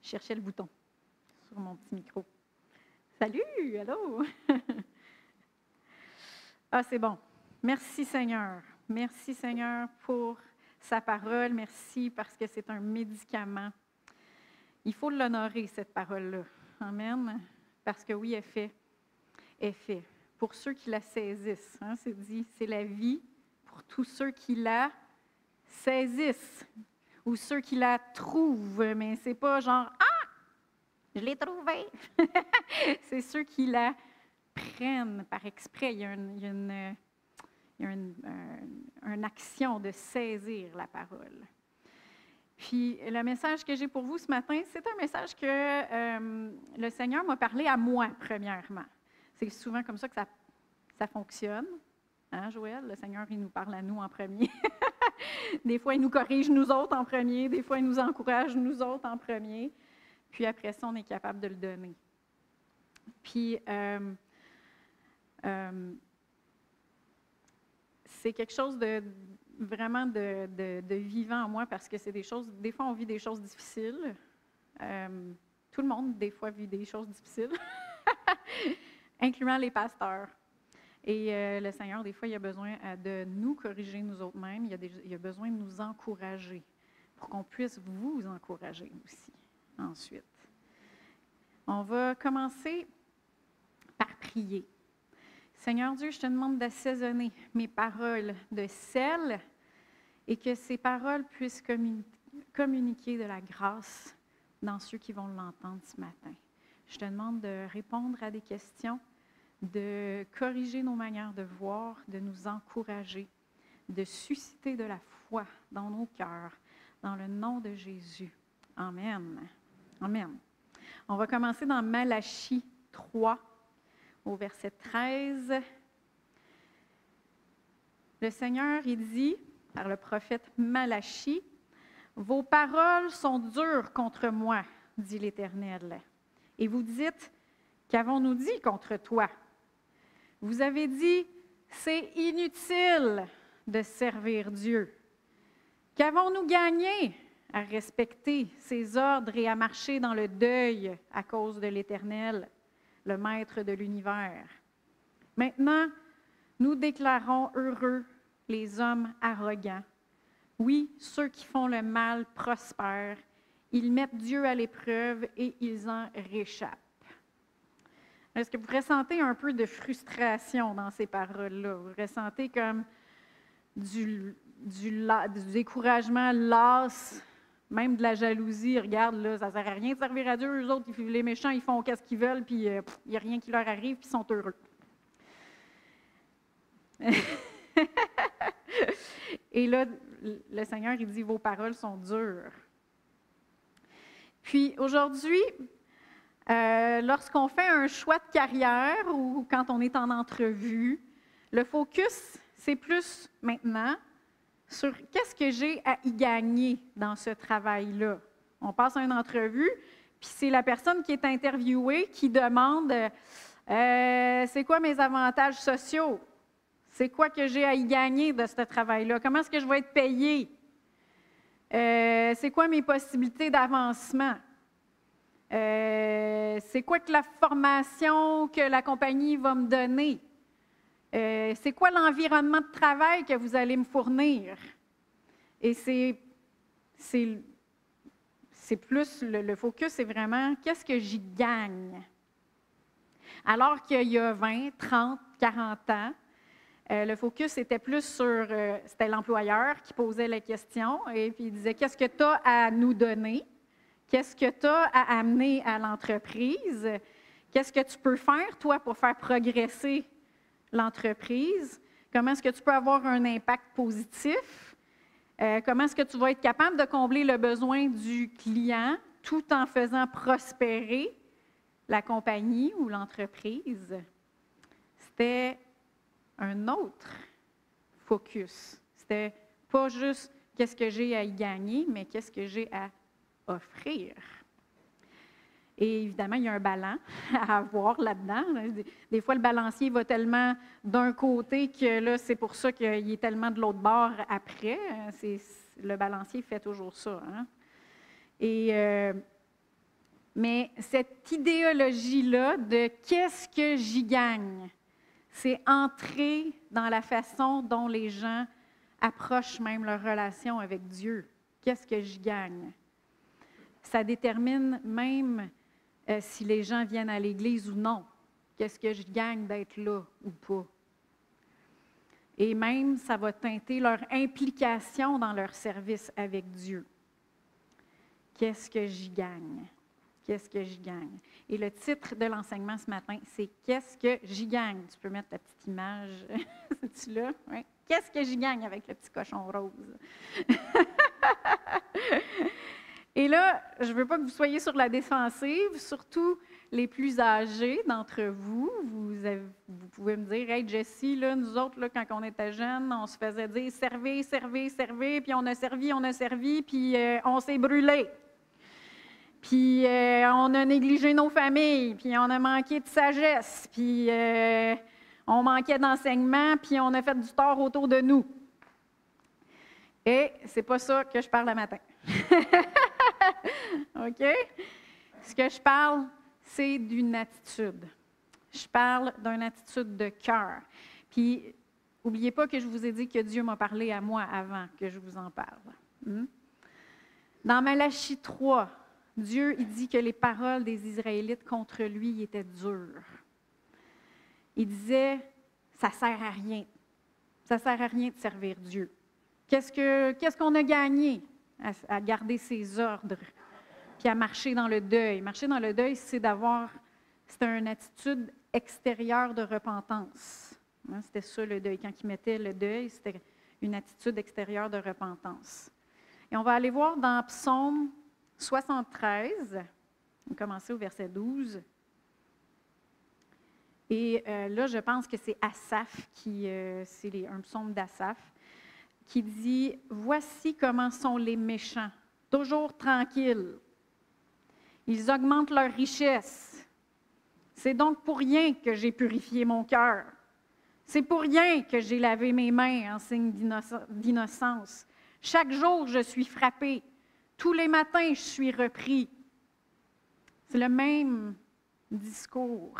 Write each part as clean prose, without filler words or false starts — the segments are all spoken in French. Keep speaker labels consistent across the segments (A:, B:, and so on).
A: Je cherchais le bouton sur mon petit micro. Salut, allô! Ah, c'est bon. Merci Seigneur. Merci Seigneur pour sa parole. Merci parce que c'est un médicament. Il faut l'honorer, cette parole-là. Amen. Parce que oui, est fait. Pour ceux qui la saisissent, hein, c'est dit, c'est la vie pour tous ceux qui la saisissent ou ceux qui la trouvent, mais c'est pas genre « Ah, je l'ai trouvée! » C'est ceux qui la prennent par exprès. Il y a une action de saisir la parole. Puis le message que j'ai pour vous ce matin, c'est un message que le Seigneur m'a parlé à moi, premièrement. C'est souvent comme ça que ça fonctionne. Hein, Joël? Le Seigneur, il nous parle à nous en premier. Des fois, il nous corrige nous autres en premier. Des fois, il nous encourage nous autres en premier. Puis après ça, on est capable de le donner. Puis, c'est quelque chose de vraiment de vivant en moi parce que c'est des choses, des fois on vit des choses difficiles. Tout le monde, des fois, vit des choses difficiles, incluant les pasteurs. Et le Seigneur, des fois, il a besoin de nous corriger nous autres-mêmes, il a besoin de nous encourager pour qu'on puisse vous encourager aussi ensuite. On va commencer par prier. Seigneur Dieu, je te demande d'assaisonner mes paroles de sel et que ces paroles puissent communiquer de la grâce dans ceux qui vont l'entendre ce matin. Je te demande de répondre à des questions, de corriger nos manières de voir, de nous encourager, de susciter de la foi dans nos cœurs, dans le nom de Jésus. Amen. Amen. On va commencer dans Malachie 3. Au verset 13, le Seigneur, il dit, par le prophète Malachie, « Vos paroles sont dures contre moi, dit l'Éternel. Et vous dites, qu'avons-nous dit contre toi? Vous avez dit, c'est inutile de servir Dieu. Qu'avons-nous gagné à respecter ses ordres et à marcher dans le deuil à cause de l'Éternel? Le maître de l'univers. Maintenant, nous déclarons heureux les hommes arrogants. Oui, ceux qui font le mal prospèrent. Ils mettent Dieu à l'épreuve et ils en réchappent. Est-ce que vous ressentez un peu de frustration dans ces paroles-là? Vous ressentez comme du découragement, las, même de la jalousie. Regarde, là, ça ne sert à rien de servir à Dieu. Eux autres, les méchants, ils font qu'est-ce qu'ils veulent, puis il n'y a rien qui leur arrive, puis ils sont heureux. Et là, le Seigneur, il dit, vos paroles sont dures. Puis aujourd'hui, lorsqu'on fait un choix de carrière ou quand on est en entrevue, le focus, c'est plus maintenant sur qu'est-ce que j'ai à y gagner dans ce travail-là. On passe à une entrevue, puis c'est la personne qui est interviewée qui demande c'est quoi mes avantages sociaux? C'est quoi que j'ai à y gagner de ce travail-là? Comment est-ce que je vais être payé? C'est quoi mes possibilités d'avancement? C'est quoi que la formation que la compagnie va me donner? C'est quoi l'environnement de travail que vous allez me fournir? Et c'est plus, le focus, c'est vraiment qu'est-ce que j'y gagne? Alors qu'il y a 20, 30, 40 ans, le focus était plus sur, c'était l'employeur qui posait la question et puis il disait, qu'est-ce que tu as à nous donner? Qu'est-ce que tu as à amener à l'entreprise? Qu'est-ce que tu peux faire, toi, pour faire progresser l'entreprise? Comment est-ce que tu peux avoir un impact positif? Comment est-ce que tu vas être capable de combler le besoin du client tout en faisant prospérer la compagnie ou l'entreprise? C'était un autre focus. C'était pas juste qu'est-ce que j'ai à y gagner, mais qu'est-ce que j'ai à offrir. Et évidemment, il y a un balancier à avoir là-dedans. Des fois, le balancier va tellement d'un côté que là, c'est pour ça qu'il est tellement de l'autre bord après. Le balancier fait toujours ça. Hein? Et Mais cette idéologie-là de qu'est-ce que j'y gagne, c'est entrer dans la façon dont les gens approchent même leur relation avec Dieu. Qu'est-ce que j'y gagne? Ça détermine même si les gens viennent à l'Église ou non. Qu'est-ce que je gagne d'être là ou pas? Et même, ça va teinter leur implication dans leur service avec Dieu. Qu'est-ce que j'y gagne? Qu'est-ce que j'y gagne? Et le titre de l'enseignement ce matin, c'est « Qu'est-ce que j'y gagne? » Tu peux mettre ta petite image, c'est-tu là? Oui. Qu'est-ce que j'y gagne avec le petit cochon rose? Et là, je ne veux pas que vous soyez sur la défensive, surtout les plus âgés d'entre vous. Vous pouvez me dire, « Hey, Jessie, là, nous autres, là, quand on était jeunes, on se faisait dire « Servez, servez, servez », puis on a servi, puis on s'est brûlé. Puis on a négligé nos familles, puis on a manqué de sagesse, puis on manquait d'enseignement, puis on a fait du tort autour de nous. » Et c'est pas ça que je parle le matin. OK? Ce que je parle, c'est d'une attitude. Je parle d'une attitude de cœur. Puis, n'oubliez pas que je vous ai dit que Dieu m'a parlé à moi avant que je vous en parle. Dans Malachie 3, Dieu il dit que les paroles des Israélites contre lui étaient dures. Il disait, ça ne sert à rien. Ça ne sert à rien de servir Dieu. Qu'est-ce qu'on a gagné à garder ses ordres, puis à marcher dans le deuil? Marcher dans le deuil, c'est une attitude extérieure de repentance. C'était ça le deuil. Quand il mettait le deuil, c'était une attitude extérieure de repentance. Et on va aller voir dans Psaume 73, on va commencer au verset 12. Et là, je pense que c'est Asaph, c'est un psaume d'Asaph, qui dit « Voici comment sont les méchants, toujours tranquilles. Ils augmentent leur richesse. C'est donc pour rien que j'ai purifié mon cœur. C'est pour rien que j'ai lavé mes mains en signe d'innocence. Chaque jour, je suis frappé. Tous les matins, je suis repris. » C'est le même discours.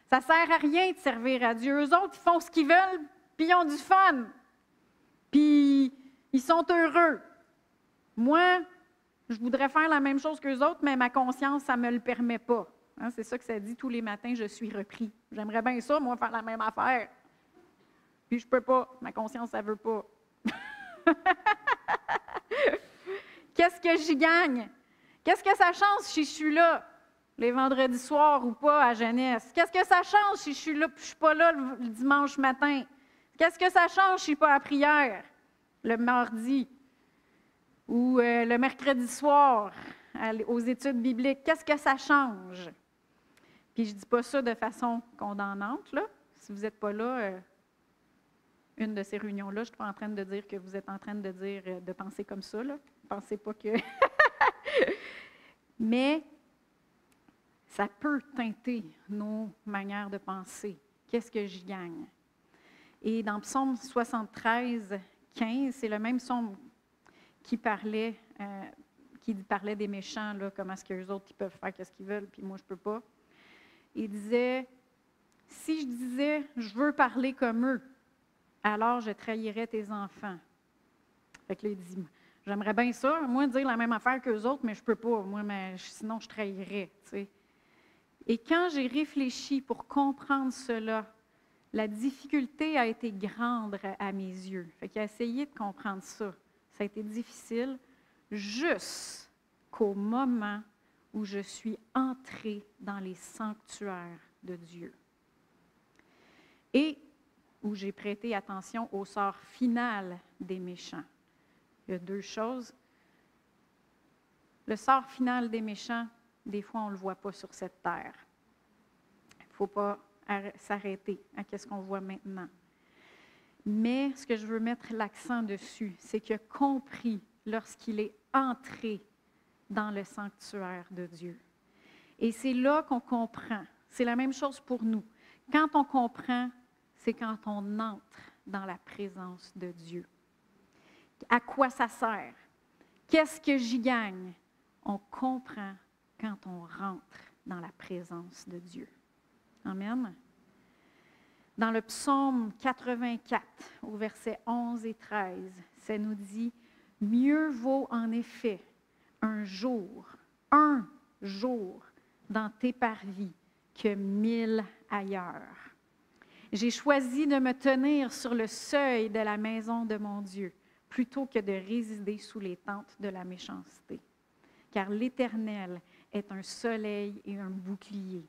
A: Ça ne sert à rien de servir à Dieu. Eux autres, ils font ce qu'ils veulent, puis ils ont du fun. Puis, ils sont heureux. Moi, je voudrais faire la même chose qu'eux autres, mais ma conscience, ça ne me le permet pas. Hein, c'est ça que ça dit, tous les matins, je suis repris. J'aimerais bien ça, moi, faire la même affaire. Puis, je ne peux pas. Ma conscience, ça ne veut pas. Qu'est-ce que j'y gagne? Qu'est-ce que ça change si je suis là les vendredis soirs ou pas à jeunesse? Qu'est-ce que ça change si je suis là, puis je ne suis pas là le dimanche matin? Qu'est-ce que ça change si je ne suis pas à prière le mardi ou le mercredi soir aux études bibliques? Qu'est-ce que ça change? Puis je ne dis pas ça de façon condamnante, là. Si vous n'êtes pas là, une de ces réunions-là, je ne suis pas en train de dire que vous êtes en train de dire de penser comme ça, là. Ne pensez pas que... Mais ça peut teinter nos manières de penser. Qu'est-ce que j'y gagne? Et dans Psaume 73, 15, c'est le même psaume qui parlait des méchants, là, comment est-ce qu'eux autres ils peuvent faire ce qu'ils veulent, puis moi je ne peux pas. Il disait, si je disais, je veux parler comme eux, alors je trahirais tes enfants. Fait que là, il dit, j'aimerais bien ça, moi dire la même affaire qu'eux autres, mais je ne peux pas, moi, sinon je trahirais. Tu sais. Et quand j'ai réfléchi pour comprendre cela, la difficulté a été grande à mes yeux. Fait qu'il a essayé de comprendre ça. Ça a été difficile jusqu'au moment où je suis entrée dans les sanctuaires de Dieu. Et où j'ai prêté attention au sort final des méchants. Il y a deux choses. Le sort final des méchants, des fois, on ne le voit pas sur cette terre. Il ne faut pas s'arrêter à ce qu'on voit maintenant. Mais ce que je veux mettre l'accent dessus, c'est qu'il a compris lorsqu'il est entré dans le sanctuaire de Dieu. Et c'est là qu'on comprend. C'est la même chose pour nous. Quand on comprend, c'est quand on entre dans la présence de Dieu. À quoi ça sert? Qu'est-ce que j'y gagne? On comprend quand on rentre dans la présence de Dieu. Amen. Dans le psaume 84, au verset 11 et 13, ça nous dit « Mieux vaut en effet un jour dans tes parvis que 1000 ailleurs. J'ai choisi de me tenir sur le seuil de la maison de mon Dieu, plutôt que de résider sous les tentes de la méchanceté. Car l'Éternel est un soleil et un bouclier.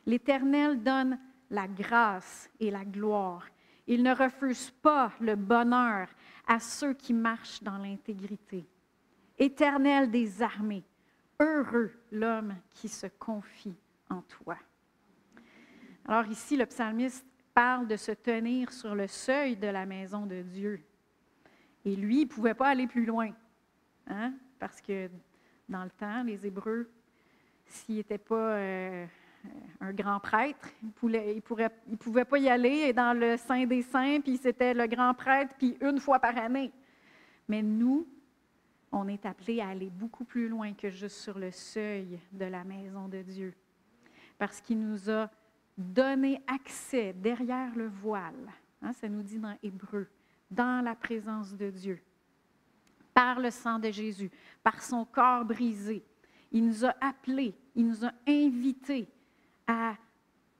A: L'Éternel donne la grâce et la gloire. Il ne refuse pas le bonheur à ceux qui marchent dans l'intégrité. Éternel des armées, heureux l'homme qui se confie en toi. » Alors ici, le psalmiste parle de se tenir sur le seuil de la maison de Dieu. Et lui, il ne pouvait pas aller plus loin, hein? Parce que dans le temps, les Hébreux, s'il n'était pas un grand prêtre, il ne pouvait pas y aller dans le Saint des Saints, puis c'était le grand prêtre, puis une fois par année. Mais nous, on est appelés à aller beaucoup plus loin que juste sur le seuil de la maison de Dieu. Parce qu'il nous a donné accès derrière le voile, hein, ça nous dit dans Hébreux, dans la présence de Dieu, par le sang de Jésus, par son corps brisé. Il nous a appelés, il nous a invités à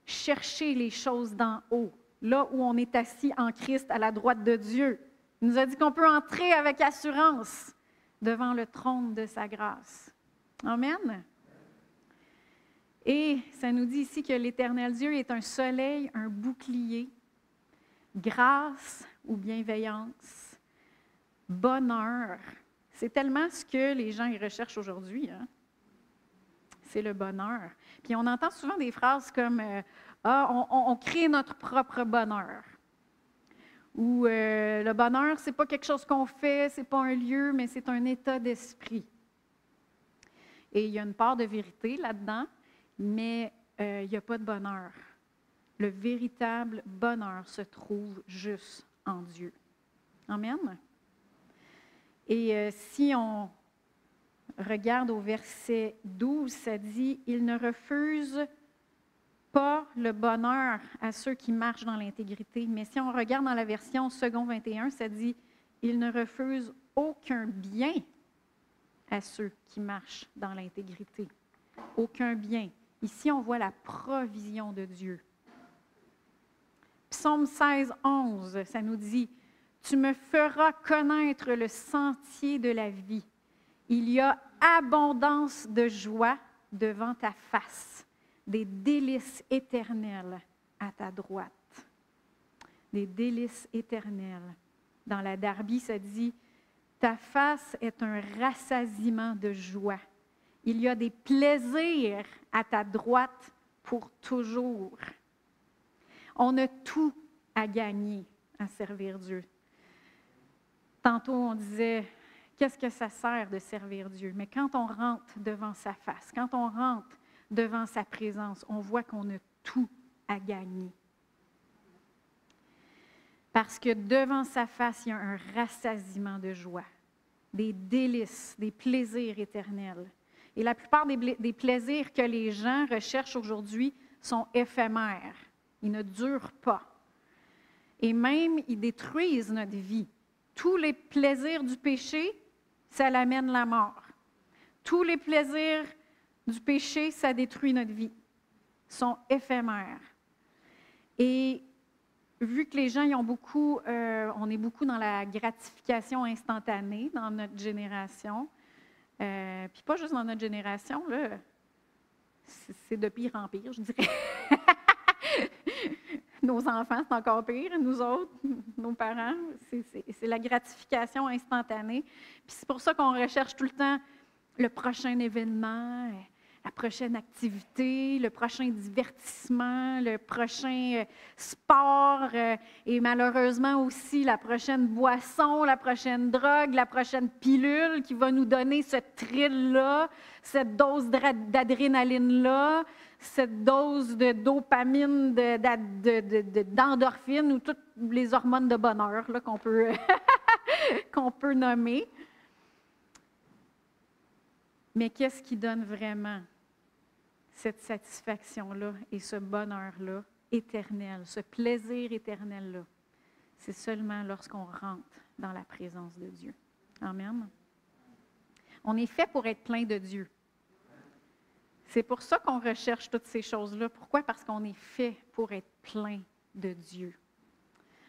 A: chercher les choses d'en haut, là où on est assis en Christ à la droite de Dieu. Il nous a dit qu'on peut entrer avec assurance devant le trône de sa grâce. Amen. Et ça nous dit ici que l'Éternel Dieu est un soleil, un bouclier, grâce ou bienveillance, bonheur. C'est tellement ce que les gens y recherchent aujourd'hui, hein? C'est le bonheur. Puis on entend souvent des phrases comme on crée notre propre bonheur. Ou le bonheur, ce n'est pas quelque chose qu'on fait, ce n'est pas un lieu, mais c'est un état d'esprit. Et il y a une part de vérité là-dedans, mais il n'y a pas de bonheur. Le véritable bonheur se trouve juste en Dieu. Amen. Et si on regarde au verset 12, ça dit « Il ne refuse pas le bonheur à ceux qui marchent dans l'intégrité. » Mais si on regarde dans la version second 21, ça dit « Il ne refuse aucun bien à ceux qui marchent dans l'intégrité. » Aucun bien. Ici, on voit la provision de Dieu. Psaume 16, 11, ça nous dit « Tu me feras connaître le sentier de la vie. Il y a abondance de joie devant ta face, des délices éternelles à ta droite. » Des délices éternelles. Dans la Darby, ça dit « Ta face est un rassasiement de joie. Il y a des plaisirs à ta droite pour toujours. » On a tout à gagner à servir Dieu. Tantôt, on disait, qu'est-ce que ça sert de servir Dieu? Mais quand on rentre devant sa face, quand on rentre devant sa présence, on voit qu'on a tout à gagner. Parce que devant sa face, il y a un rassasiement de joie, des délices, des plaisirs éternels. Et la plupart des plaisirs que les gens recherchent aujourd'hui sont éphémères. Ils ne durent pas. Et même, ils détruisent notre vie. Tous les plaisirs du péché, ça l'amène la mort. Tous les plaisirs du péché, ça détruit notre vie. Ils sont éphémères. Et vu que les gens, on est beaucoup dans la gratification instantanée dans notre génération, puis pas juste dans notre génération, là, c'est de pire en pire, je dirais. Nos enfants, c'est encore pire. Nous autres, nos parents, c'est la gratification instantanée. Puis c'est pour ça qu'on recherche tout le temps le prochain événement, la prochaine activité, le prochain divertissement, le prochain sport et malheureusement aussi la prochaine boisson, la prochaine drogue, la prochaine pilule qui va nous donner ce thrill-là, cette dose d'adrénaline-là, cette dose de dopamine, d'endorphine ou toutes les hormones de bonheur là, qu'on peut, qu'on peut nommer. Mais qu'est-ce qui donne vraiment cette satisfaction-là et ce bonheur-là éternel, ce plaisir éternel-là. C'est seulement lorsqu'on rentre dans la présence de Dieu. Amen. On est fait pour être plein de Dieu. C'est pour ça qu'on recherche toutes ces choses-là. Pourquoi? Parce qu'on est fait pour être plein de Dieu.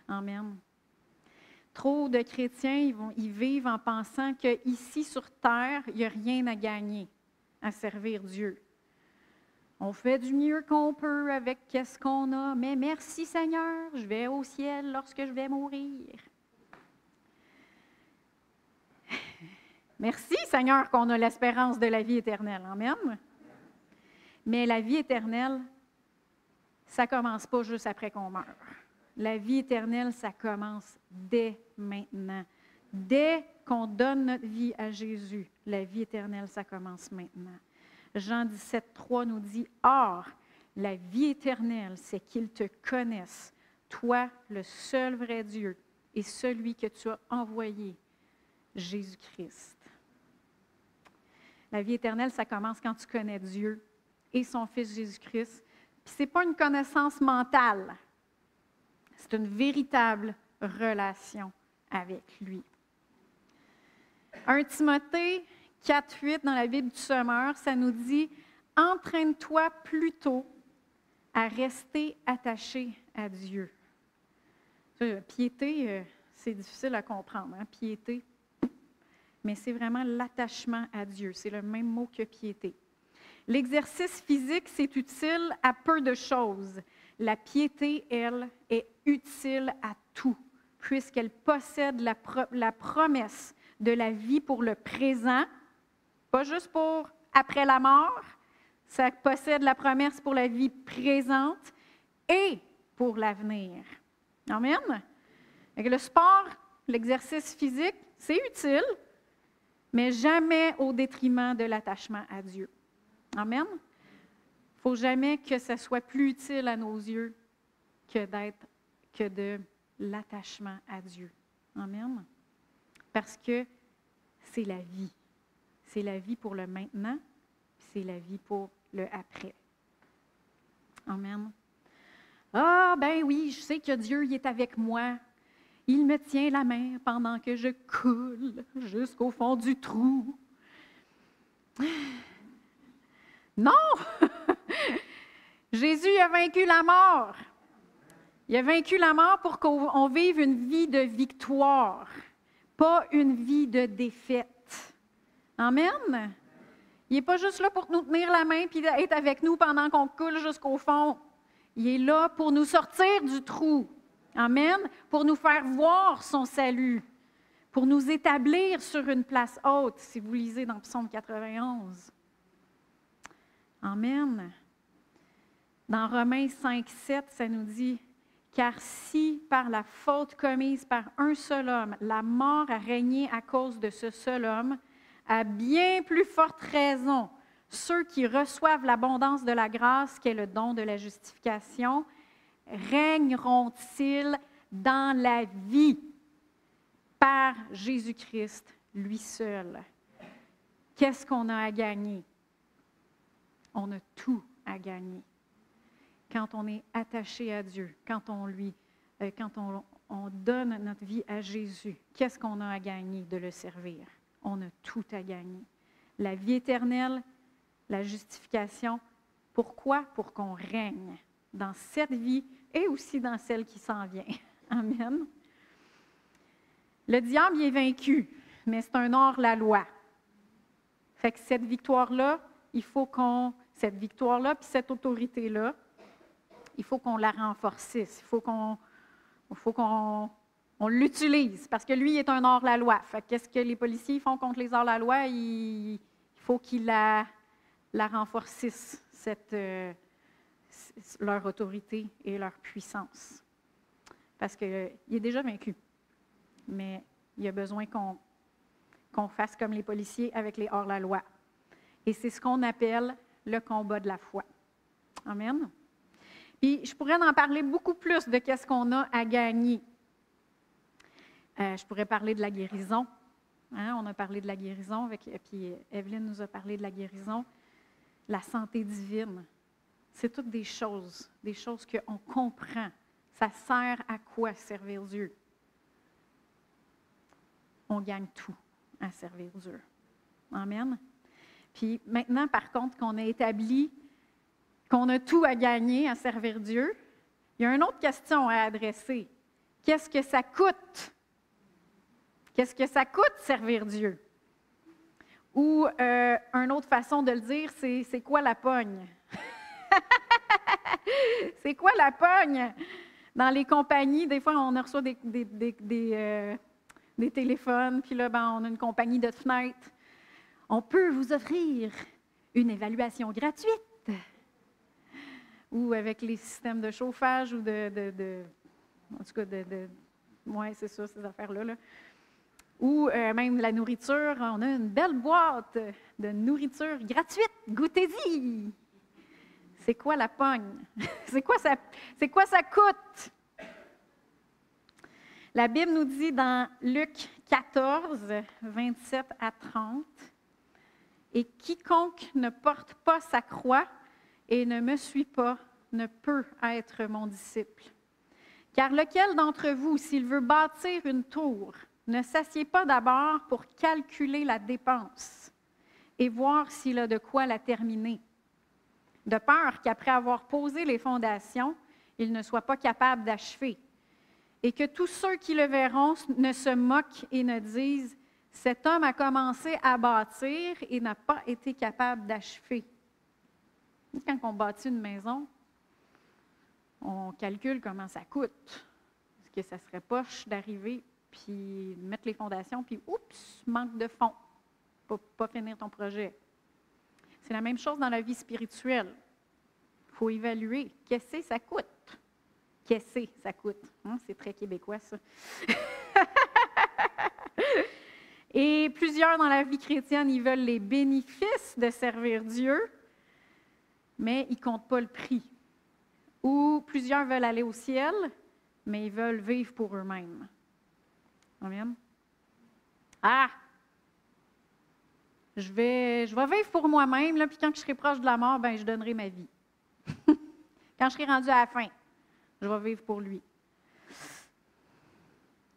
A: Amen. Trop de chrétiens, ils vivent en pensant qu'ici sur terre, il n'y a rien à gagner à servir Dieu. On fait du mieux qu'on peut avec ce qu'on a, mais merci Seigneur, je vais au ciel lorsque je vais mourir. Merci Seigneur qu'on a l'espérance de la vie éternelle. Amen. Mais la vie éternelle, ça ne commence pas juste après qu'on meurt. La vie éternelle, ça commence dès maintenant. Dès qu'on donne notre vie à Jésus, la vie éternelle, ça commence maintenant. Jean 17,3 nous dit « Or, la vie éternelle, c'est qu'ils te connaissent, toi, le seul vrai Dieu, et celui que tu as envoyé, Jésus-Christ. » La vie éternelle, ça commence quand tu connais Dieu et son Fils Jésus-Christ. Puis ce n'est pas une connaissance mentale, c'est une véritable relation avec lui. 1 Timothée 4,8 dans la Bible du Sommeur, ça nous dit « Entraîne-toi plutôt à rester attaché à Dieu. » Piété, c'est difficile à comprendre, hein? Piété. Mais c'est vraiment l'attachement à Dieu. C'est le même mot que piété. L'exercice physique, c'est utile à peu de choses. La piété, elle, est utile à tout, puisqu'elle possède la promesse de la vie pour le présent, pas juste pour après la mort, ça possède la promesse pour la vie présente et pour l'avenir. Amen? Donc, le sport, l'exercice physique, c'est utile, mais jamais au détriment de l'attachement à Dieu. Amen? Il ne faut jamais que ça soit plus utile à nos yeux que de l'attachement à Dieu. Amen? Parce que c'est la vie. C'est la vie pour le maintenant, puis c'est la vie pour le après. Amen. Ah, ben oui, je sais que Dieu il est avec moi. Il me tient la main pendant que je coule jusqu'au fond du trou. Non! Jésus a vaincu la mort. Il a vaincu la mort pour qu'on vive une vie de victoire, pas une vie de défaite. Amen? Il n'est pas juste là pour nous tenir la main et être avec nous pendant qu'on coule jusqu'au fond. Il est là pour nous sortir du trou. Amen? Pour nous faire voir son salut, pour nous établir sur une place haute, si vous lisez dans Psaume 91. Amen. Dans Romains 5, 7, ça nous dit « Car si, par la faute commise par un seul homme, la mort a régné à cause de ce seul homme, à bien plus forte raison, ceux qui reçoivent l'abondance de la grâce, qui est le don de la justification, régneront-ils dans la vie par Jésus-Christ, lui seul. » Qu'est-ce qu'on a à gagner? On a tout à gagner. Quand on est attaché à Dieu, quand on donne notre vie à Jésus, qu'est-ce qu'on a à gagner de le servir? On a tout à gagner. La vie éternelle, la justification. Pourquoi? Pour qu'on règne dans cette vie et aussi dans celle qui s'en vient. Amen. Le diable est vaincu, mais c'est un hors-la-loi. Fait que cette victoire-là, cette victoire-là, puis cette autorité-là, il faut qu'on la renforcisse. Il faut qu'on l'utilise, parce que lui, il est un hors-la-loi. Fait que qu'est-ce que les policiers font contre les hors-la-loi? Il faut qu'ils la renforcissent, leur autorité et leur puissance. Parce qu'il est déjà vaincu. Mais il y a besoin qu'on fasse comme les policiers avec les hors-la-loi. Et c'est ce qu'on appelle le combat de la foi. Amen. Puis je pourrais en parler beaucoup plus de qu'est-ce qu'on a à gagner. Je pourrais parler de la guérison. Hein, on a parlé de la guérison, puis Evelyne nous a parlé de la guérison. la santé divine. C'est toutes des choses qu'on comprend. Ça sert à quoi servir Dieu? On gagne tout à servir Dieu. Amen. Puis maintenant, par contre, qu'on a établi qu'on a tout à gagner à servir Dieu, il y a une autre question à adresser. Qu'est-ce que ça coûte? Qu'est-ce que ça coûte servir Dieu? Ou une autre façon de le dire, c'est quoi la pogne? C'est quoi la pogne? Dans les compagnies, des fois, on reçoit des téléphones, puis là, on a une compagnie de fenêtres. On peut vous offrir une évaluation gratuite. Ou avec les systèmes de chauffage ou en tout cas, ouais, c'est ça, ces affaires-là. Là. Ou même la nourriture, on a une belle boîte de nourriture gratuite, goûtez-y! C'est quoi la pogne? C'est quoi ça coûte? La Bible nous dit dans Luc 14, 27 à 30, « Et quiconque ne porte pas sa croix et ne me suit pas ne peut être mon disciple. Car lequel d'entre vous, s'il veut bâtir une tour, ne s'assied pas d'abord pour calculer la dépense et voir s'il a de quoi la terminer, de peur qu'après avoir posé les fondations, il ne soit pas capable d'achever, et que tous ceux qui le verront ne se moquent et ne disent « Cet homme a commencé à bâtir et n'a pas été capable d'achever. » Quand on bâtit une maison, on calcule comment ça coûte. Est-ce que ça serait poche d'arriver, puis de mettre les fondations, puis oups, manque de fonds, pas finir ton projet. C'est la même chose dans la vie spirituelle. Il faut évaluer qu'est-ce que ça coûte. Qu'est-ce que ça coûte? C'est très québécois, ça. Et plusieurs dans la vie chrétienne, ils veulent les bénéfices de servir Dieu, mais ils ne comptent pas le prix. Ou plusieurs veulent aller au ciel, mais ils veulent vivre pour eux-mêmes. Amen. Ah! Je vais vivre pour moi-même, là, puis quand je serai proche de la mort, je donnerai ma vie. Quand je serai rendu à la fin, je vais vivre pour lui.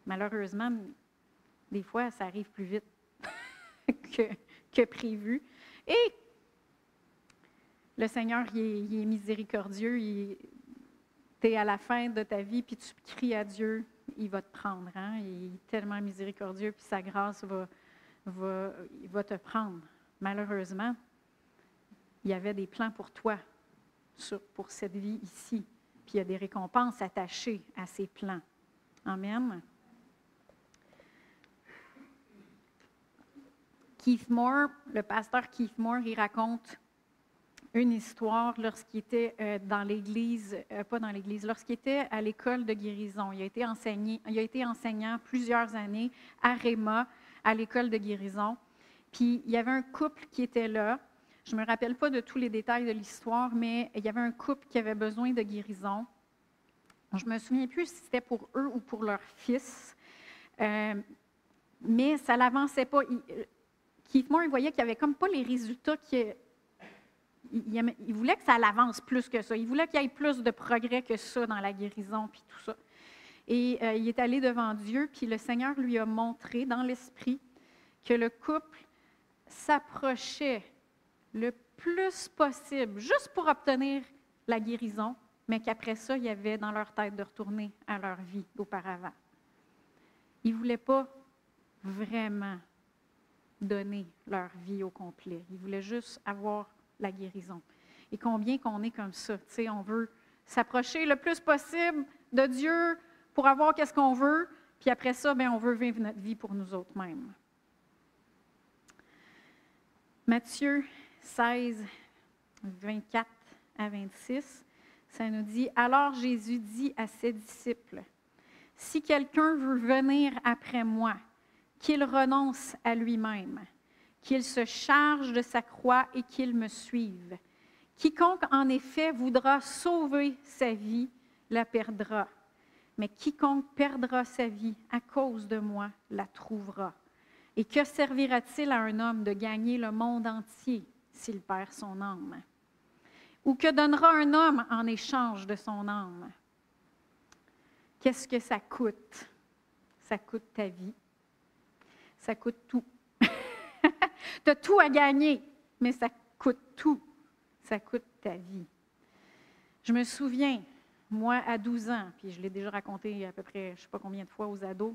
A: Malheureusement, des fois, ça arrive plus vite que prévu. Et le Seigneur, il est miséricordieux. Tu es à la fin de ta vie, puis tu cries à Dieu, il va te prendre. Hein? Il est tellement miséricordieux, puis sa grâce va te prendre. Malheureusement, il y avait des plans pour toi, pour cette vie ici. Puis il y a des récompenses attachées à ces plans. Amen. Keith Moore, le pasteur Keith Moore, il raconte une histoire lorsqu'il était lorsqu'il était à l'école de guérison. Il a été enseignant plusieurs années à Réma, à l'école de guérison. Puis il y avait un couple qui était là. Je ne me rappelle pas de tous les détails de l'histoire, mais il y avait un couple qui avait besoin de guérison. Je ne me souviens plus si c'était pour eux ou pour leur fils, mais ça ne l'avançait pas. Keith Moore, il voyait qu'il n'y avait comme pas les résultats il voulait que ça l'avance plus que ça. Il voulait qu'il y ait plus de progrès que ça dans la guérison, puis tout ça. Et il est allé devant Dieu, puis le Seigneur lui a montré dans l'esprit que le couple s'approchait le plus possible, juste pour obtenir la guérison, mais qu'après ça, il y avait dans leur tête de retourner à leur vie d'auparavant. Ils ne voulaient pas vraiment donner leur vie au complet. Ils voulaient juste avoir la guérison. Et combien qu'on est comme ça, tu sais, on veut s'approcher le plus possible de Dieu pour avoir qu'est-ce qu'on veut, puis après ça, on veut vivre notre vie pour nous autres mêmes. Matthieu 16, 24 à 26, ça nous dit « Alors Jésus dit à ses disciples, « Si quelqu'un veut venir après moi, qu'il renonce à lui-même, qu'il se charge de sa croix et qu'il me suive. Quiconque en effet voudra sauver sa vie, la perdra. Mais quiconque perdra sa vie à cause de moi, la trouvera. Et que servira-t-il à un homme de gagner le monde entier s'il perd son âme? Ou que donnera un homme en échange de son âme? Qu'est-ce que ça coûte? Ça coûte ta vie. Ça coûte tout. Tu as tout à gagner, mais ça coûte tout. Ça coûte ta vie. Je me souviens, moi, à 12 ans, puis je l'ai déjà raconté à peu près, je ne sais pas combien de fois aux ados.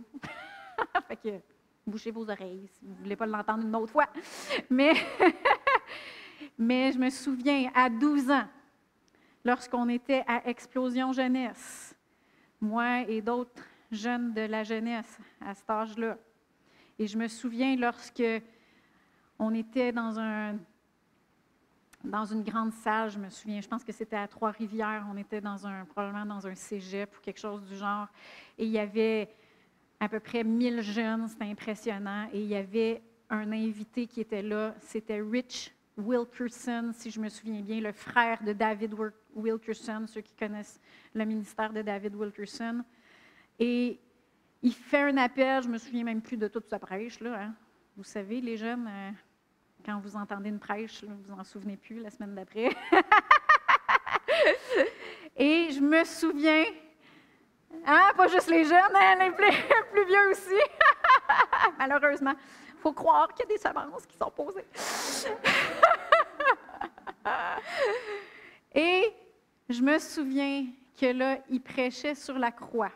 A: Fait que, bouchez vos oreilles si vous ne voulez pas l'entendre une autre fois. Mais je me souviens, à 12 ans, lorsqu'on était à Explosion Jeunesse, moi et d'autres jeunes de la jeunesse à cet âge-là. Et je me souviens lorsque on était dans une grande salle, je me souviens, je pense que c'était à Trois-Rivières, on était probablement dans un cégep ou quelque chose du genre, et il y avait à peu près 1000 jeunes, c'était impressionnant, et il y avait un invité qui était là, c'était Rich Wilkerson, si je me souviens bien, le frère de David Wilkerson, ceux qui connaissent le ministère de David Wilkerson. Et il fait un appel, je ne me souviens même plus de toute sa prêche, là, hein. Vous savez, les jeunes, quand vous entendez une prêche, là, vous n'en souvenez plus la semaine d'après. Et je me souviens, hein, pas juste les jeunes, hein, les plus vieux aussi. Malheureusement, il faut croire qu'il y a des semences qui sont posées. Et je me souviens que là, il prêchait sur la croix.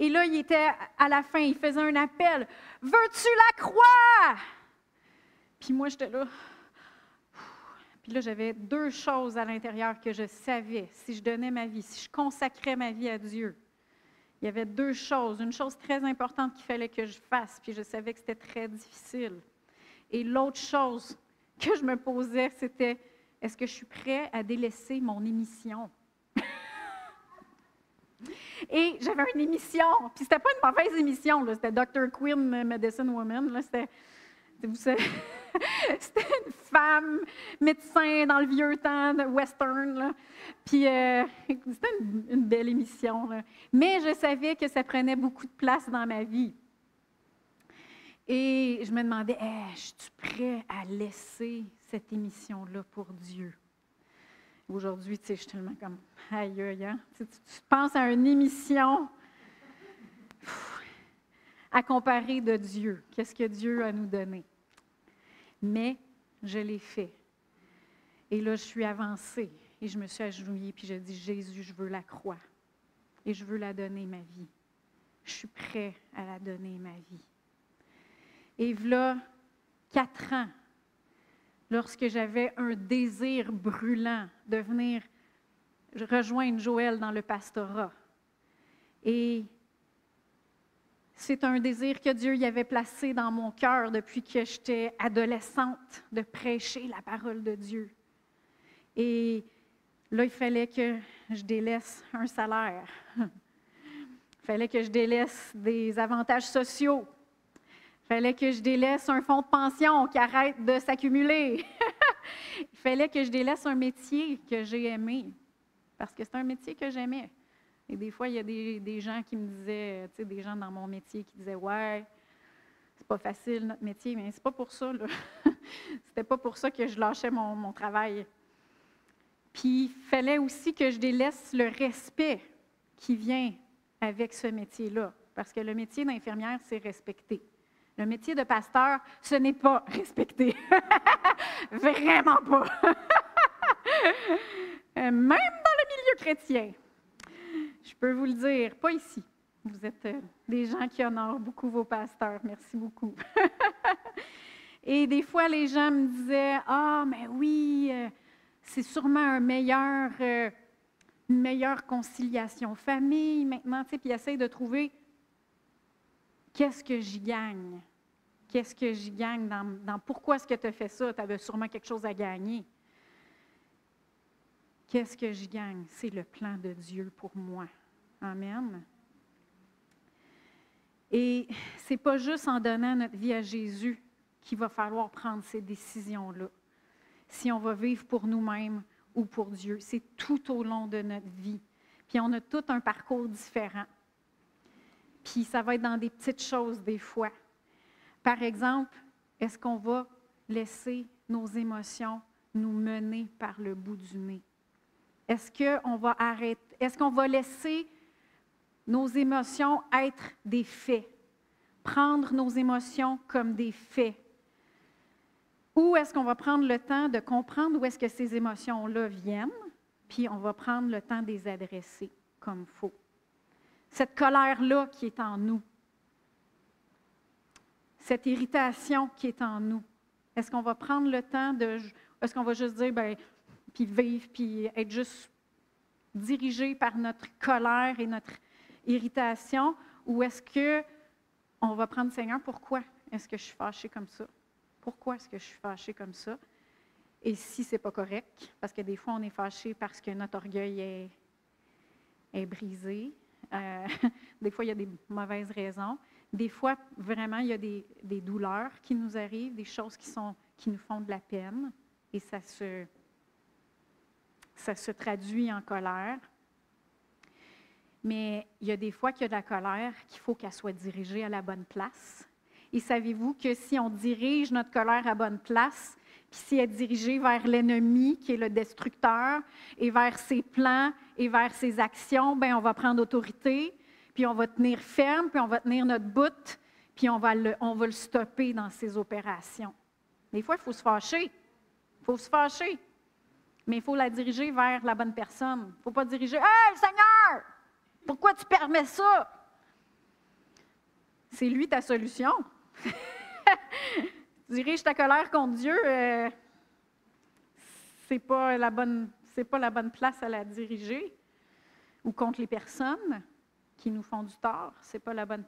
A: Et là, il était à la fin, il faisait un appel. « Veux-tu la croix? » Puis moi, j'étais là. Puis là, j'avais deux choses à l'intérieur que je savais. Si je donnais ma vie, si je consacrais ma vie à Dieu, il y avait deux choses. Une chose très importante qu'il fallait que je fasse, puis je savais que c'était très difficile. Et l'autre chose que je me posais, c'était, est-ce que je suis prêt à délaisser mon émission? Et j'avais une émission, puis c'était pas une mauvaise émission, là, c'était Dr. Quinn, Medicine Woman, là, c'était une femme médecin dans le vieux temps de western, là. Puis c'était une belle émission, là. Mais je savais que ça prenait beaucoup de place dans ma vie. Et je me demandais, je suis prêt à laisser cette émission-là pour Dieu? Aujourd'hui, tu sais, je suis tellement comme, aïe, aïe, hein? Tu penses à une émission à comparer de Dieu. Qu'est-ce que Dieu a à nous donner? Mais je l'ai fait. Et là, je suis avancée et je me suis agenouillée puis j'ai dit, Jésus, je veux la croix et je veux la donner ma vie. Je suis prêt à la donner ma vie. Et voilà 4 ans, lorsque j'avais un désir brûlant de venir rejoindre Joël dans le pastorat. Et c'est un désir que Dieu y avait placé dans mon cœur depuis que j'étais adolescente, de prêcher la parole de Dieu. Et là, il fallait que je délaisse un salaire. Il fallait que je délaisse des avantages sociaux. Il fallait que je délaisse un fonds de pension qui arrête de s'accumuler. Il fallait que je délaisse un métier que j'ai aimé, parce que c'est un métier que j'aimais. Et des fois, il y a des gens qui me disaient, tu sais, des gens dans mon métier qui disaient « Ouais, c'est pas facile notre métier », mais c'est pas pour ça, là. C'était pas pour ça que je lâchais mon travail. Puis, il fallait aussi que je délaisse le respect qui vient avec ce métier-là, parce que le métier d'infirmière, c'est respecté. Le métier de pasteur, ce n'est pas respecté. Vraiment pas. Même dans le milieu chrétien. Je peux vous le dire, pas ici. Vous êtes des gens qui honorent beaucoup vos pasteurs. Merci beaucoup. Et des fois, les gens me disaient, « Ah, mais oui, c'est sûrement une meilleure conciliation famille maintenant. » Puis ils essayent de trouver qu'est-ce que j'y gagne. Qu'est-ce que j'y gagne dans pourquoi est-ce que tu as fait ça? Tu avais sûrement quelque chose à gagner. Qu'est-ce que j'y gagne? C'est le plan de Dieu pour moi. Amen. Et ce n'est pas juste en donnant notre vie à Jésus qu'il va falloir prendre ces décisions-là. Si on va vivre pour nous-mêmes ou pour Dieu, c'est tout au long de notre vie. Puis on a tout un parcours différent. Puis ça va être dans des petites choses des fois. Par exemple, est-ce qu'on va laisser nos émotions nous mener par le bout du nez? Est-ce qu'on va laisser nos émotions être des faits? Prendre nos émotions comme des faits? Ou est-ce qu'on va prendre le temps de comprendre où est-ce que ces émotions-là viennent, puis on va prendre le temps de les adresser comme il faut? Cette colère-là qui est en nous, cette irritation qui est en nous, est-ce qu'on va prendre le temps est-ce qu'on va juste dire, puis vivre, puis être juste dirigé par notre colère et notre irritation, ou est-ce qu'on va prendre, Seigneur, pourquoi est-ce que je suis fâchée comme ça? Pourquoi est-ce que je suis fâchée comme ça? Et si ce n'est pas correct, parce que des fois, on est fâché parce que notre orgueil est brisé. Des fois, il y a des mauvaises raisons. Des fois, vraiment, il y a des douleurs qui nous arrivent, des choses qui nous font de la peine, et ça se traduit en colère. Mais il y a des fois qu'il y a de la colère qu'il faut qu'elle soit dirigée à la bonne place. Et savez-vous que si on dirige notre colère à la bonne place, puis si elle est dirigée vers l'ennemi, qui est le destructeur, et vers ses plans, et vers ses actions, on va prendre autorité, puis on va tenir ferme, puis on va tenir notre bout, puis on va le stopper dans ses opérations. Des fois, il faut se fâcher. Il faut se fâcher. Mais il faut la diriger vers la bonne personne. Il ne faut pas diriger « Hey, Seigneur! Pourquoi tu permets ça? » C'est lui ta solution. Dirige ta colère contre Dieu, c'est pas la bonne place à la diriger, ou contre les personnes qui nous font du tort, c'est pas la bonne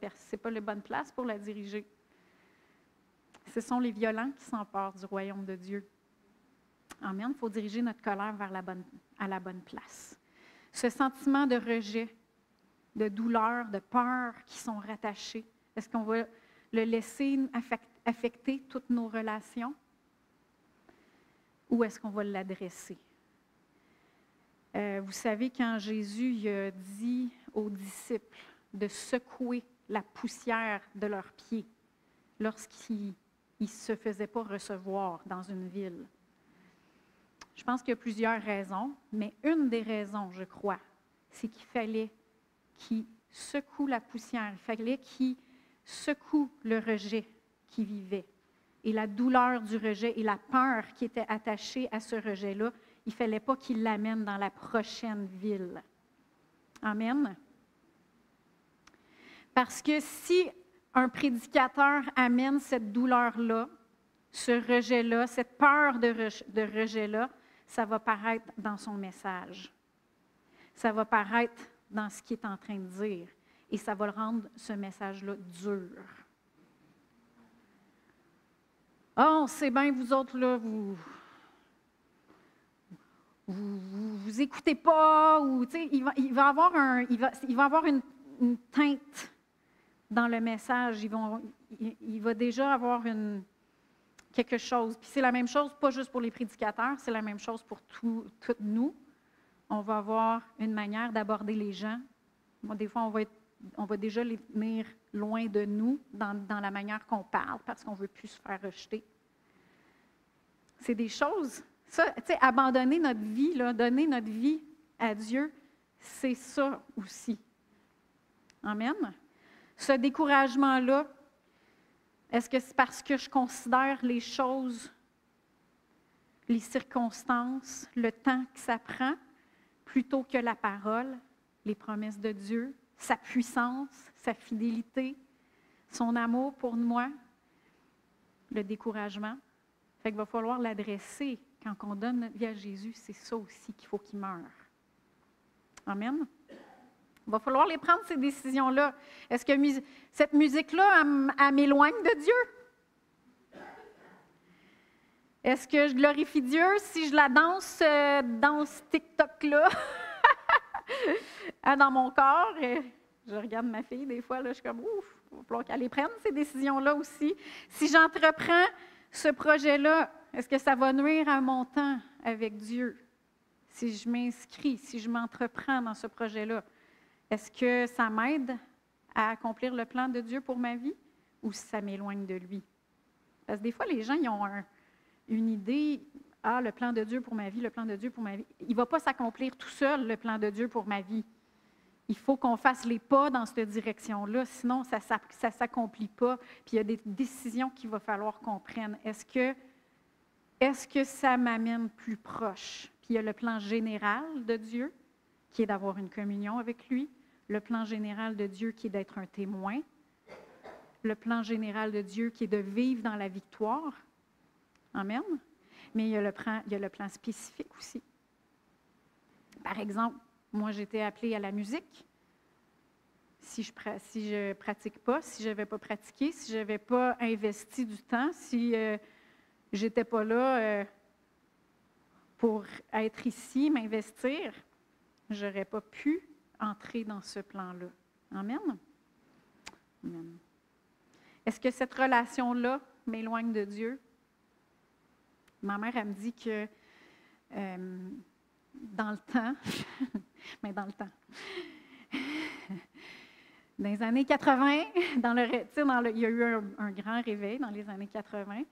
A: place pour la diriger. Ce sont les violents qui s'emparent du royaume de Dieu. Amen. Il faut diriger notre colère à la bonne place. Ce sentiment de rejet, de douleur, de peur qui sont rattachés, est-ce qu'on va le laisser affecter toutes nos relations? Ou est-ce qu'on va l'adresser? Vous savez, quand Jésus a dit aux disciples de secouer la poussière de leurs pieds lorsqu'ils ne se faisaient pas recevoir dans une ville, je pense qu'il y a plusieurs raisons, mais une des raisons, je crois, c'est qu'il fallait qu'ils secouent la poussière, il fallait qu'ils secouent le rejet qu'ils vivaient. Et la douleur du rejet et la peur qui était attachée à ce rejet-là, il ne fallait pas qu'ils l'amènent dans la prochaine ville. Amen. Parce que si un prédicateur amène cette douleur-là, ce rejet-là, cette peur de rejet-là, ça va paraître dans son message. Ça va paraître dans ce qu'il est en train de dire. Et ça va le rendre, ce message-là, dur. Ah, on sait bien, vous autres, là, vous écoutez pas, ou, tu sais, il va avoir une teinte dans le message. Il va déjà avoir quelque chose. Puis c'est la même chose, pas juste pour les prédicateurs, c'est la même chose pour toutes nous. On va avoir une manière d'aborder les gens. Moi, des fois, on va déjà les tenir loin de nous dans la manière qu'on parle parce qu'on ne veut plus se faire rejeter. C'est des choses, ça, tu sais, abandonner notre vie, là, donner notre vie à Dieu, c'est ça aussi. Amen. Ce découragement-là, est-ce que c'est parce que je considère les choses, les circonstances, le temps que ça prend, plutôt que la parole, les promesses de Dieu, sa puissance, sa fidélité, son amour pour moi, le découragement? Fait qu'il va falloir l'adresser. Quand on donne notre vie à Jésus, c'est ça aussi qu'il faut qu'il meure. Amen. Il va falloir les prendre, ces décisions-là. Est-ce que cette musique-là, elle m'éloigne de Dieu? Est-ce que je glorifie Dieu si je la danse dans ce TikTok-là? Dans mon corps? Je regarde ma fille des fois, là, je suis comme, ouf, il va falloir qu'elle les prenne, ces décisions-là aussi. Si j'entreprends ce projet-là, est-ce que ça va nuire à mon temps avec Dieu? Si je m'inscris, si je m'entreprends dans ce projet-là, est-ce que ça m'aide à accomplir le plan de Dieu pour ma vie ou ça m'éloigne de lui? Parce que des fois, les gens ils ont une idée ah, le plan de Dieu pour ma vie, le plan de Dieu pour ma vie. Il ne va pas s'accomplir tout seul, le plan de Dieu pour ma vie. Il faut qu'on fasse les pas dans cette direction-là, sinon ça ne s'accomplit pas. Puis il y a des décisions qu'il va falloir qu'on prenne. Est-ce que ça m'amène plus proche? Puis il y a le plan général de Dieu, qui est d'avoir une communion avec lui. Le plan général de Dieu, qui est d'être un témoin. Le plan général de Dieu, qui est de vivre dans la victoire. Amen. Mais il y a le plan spécifique aussi. Par exemple, moi, j'étais appelée à la musique. Si je ne pratique pas, si je n'avais pas pratiqué, si je n'avais pas investi du temps, si je n'étais pas là pour être ici, m'investir, je n'aurais pas pu entrer dans ce plan-là. Amen? Amen. Est-ce que cette relation-là m'éloigne de Dieu? Ma mère, elle me dit que dans le temps, dans les années 80, il y a eu un grand réveil dans les années 80.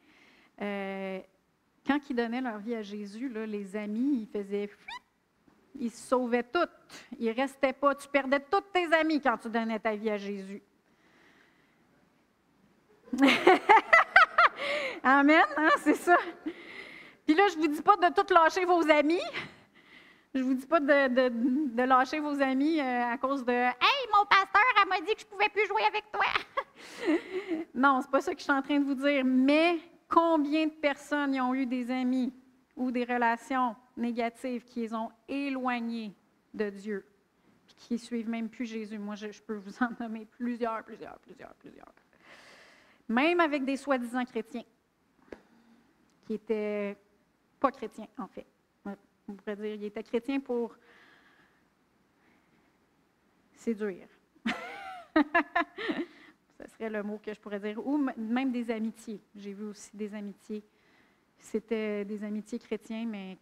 A: Quand ils donnaient leur vie à Jésus, là, les amis, ils se sauvaient toutes. Ils ne restaient pas. Tu perdais tous tes amis quand tu donnais ta vie à Jésus. Amen, hein, c'est ça. Puis là, je ne vous dis pas de tout lâcher vos amis. Je ne vous dis pas de lâcher vos amis à cause de « Hey, mon pasteur, elle m'a dit que je ne pouvais plus jouer avec toi! » Non, ce n'est pas ça que je suis en train de vous dire. Mais combien de personnes y ont eu des amis ou des relations négatives qui les ont éloignés de Dieu puis qui ne suivent même plus Jésus? Moi, je peux vous en nommer plusieurs. Même avec des soi-disant chrétiens qui n'étaient pas chrétiens, en fait. On pourrait dire qu'ils étaient chrétiens pour séduire. Ce serait le mot que je pourrais dire. Ou même des amitiés. J'ai vu aussi des amitiés. C'était des amitiés chrétiens, mais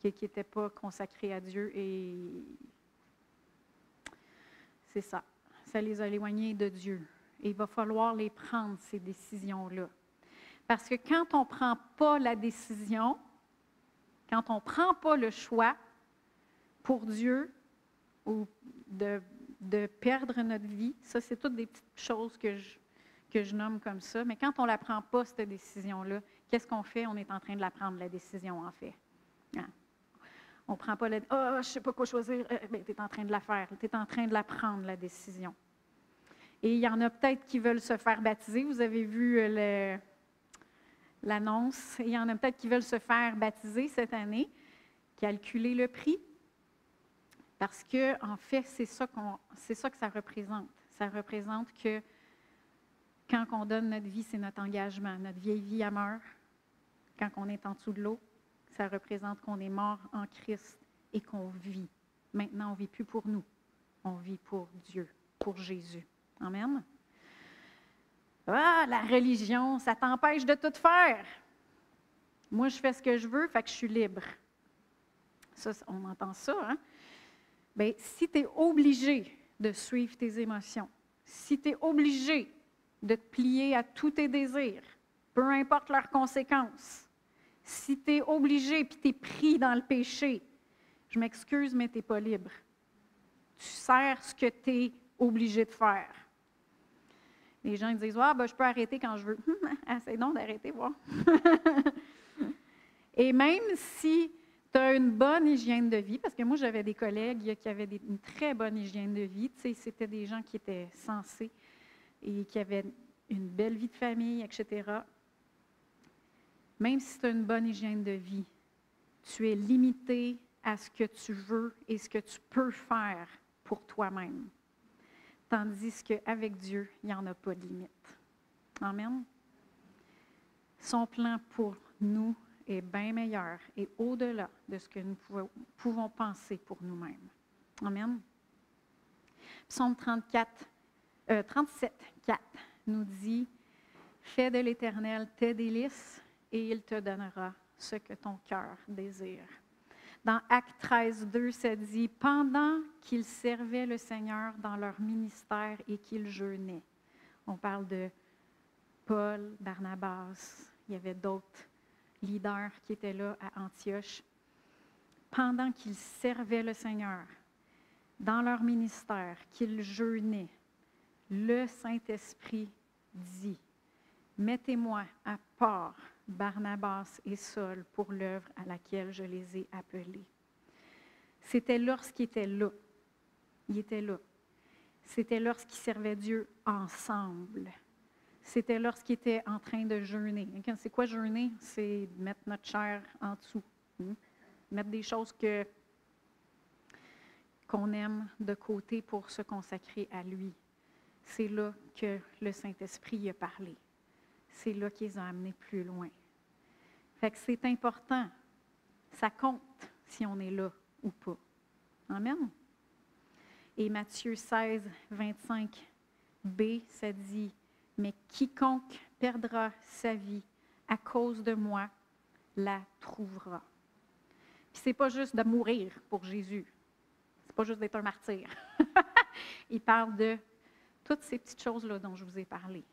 A: qui n'étaient pas consacrées à Dieu. Et c'est ça. Ça les a éloignés de Dieu. Et il va falloir les prendre, ces décisions-là. Parce que quand on ne prend pas la décision, quand on ne prend pas le choix pour Dieu ou de perdre notre vie, ça, c'est toutes des petites choses que je nomme comme ça, mais quand on ne la prend pas, cette décision-là, qu'est-ce qu'on fait? On est en train de la prendre, la décision, en fait. Hein? On ne prend pas la... « Ah, je ne sais pas quoi choisir. » Bien, tu es en train de la faire. Tu es en train de la prendre, la décision. Et il y en a peut-être qui veulent se faire baptiser. Vous avez vu l'annonce. Il y en a peut-être qui veulent se faire baptiser cette année. Calculer le prix. Parce que, en fait, c'est ça que ça représente. Ça représente que quand on donne notre vie, c'est notre engagement. Notre vieille vie, elle meurt. Quand on est en dessous de l'eau, ça représente qu'on est mort en Christ et qu'on vit. Maintenant, on ne vit plus pour nous. On vit pour Dieu, pour Jésus. Amen. Ah, la religion, ça t'empêche de tout faire. Moi, je fais ce que je veux, fait que je suis libre. Ça, on entend ça, hein? Bien, si tu es obligé de suivre tes émotions, si tu es obligé de te plier à tous tes désirs, peu importe leurs conséquences, si tu es obligé et tu es pris dans le péché, je m'excuse, mais tu n'es pas libre. Tu sers ce que tu es obligé de faire. Les gens disent « Ah, ben, je peux arrêter quand je veux. » Essaye donc d'arrêter, voir. Et même si tu as une bonne hygiène de vie, parce que moi, j'avais des collègues qui avaient une très bonne hygiène de vie, tu sais, c'était des gens qui étaient sensés et qui avaient une belle vie de famille, etc. Même si tu as une bonne hygiène de vie, tu es limité à ce que tu veux et ce que tu peux faire pour toi-même. Tandis qu'avec Dieu, il n'y en a pas de limite. Amen. Son plan pour nous est bien meilleur et au-delà de ce que nous pouvons penser pour nous-mêmes. Amen. Psaume 37, 4 nous dit « Fais de l'Éternel tes délices et il te donnera ce que ton cœur désire. » Dans Actes 13, 2, ça dit « Pendant qu'ils servaient le Seigneur dans leur ministère et qu'ils jeûnaient. » On parle de Paul, Barnabas, il y avait d'autres leaders qui étaient là à Antioche, pendant qu'ils servaient le Seigneur, dans leur ministère, qu'ils jeûnaient, le Saint-Esprit dit, « Mettez-moi à part Barnabas et Saul pour l'œuvre à laquelle je les ai appelés. » C'était lorsqu'ils étaient là. Ils étaient là. C'était lorsqu'ils servaient Dieu ensemble. C'était lorsqu'ils étaient en train de jeûner. C'est quoi jeûner? C'est mettre notre chair en dessous. Mettre des choses qu'on aime de côté pour se consacrer à lui. C'est là que le Saint-Esprit a parlé. C'est là qu'il les a amenés plus loin. Fait que c'est important. Ça compte si on est là ou pas. Amen. Et Matthieu 16, 25b, ça dit, « Mais quiconque perdra sa vie à cause de moi la trouvera. » Puis c'est pas juste de mourir pour Jésus. C'est pas juste d'être un martyr. Il parle de toutes ces petites choses-là dont je vous ai parlé.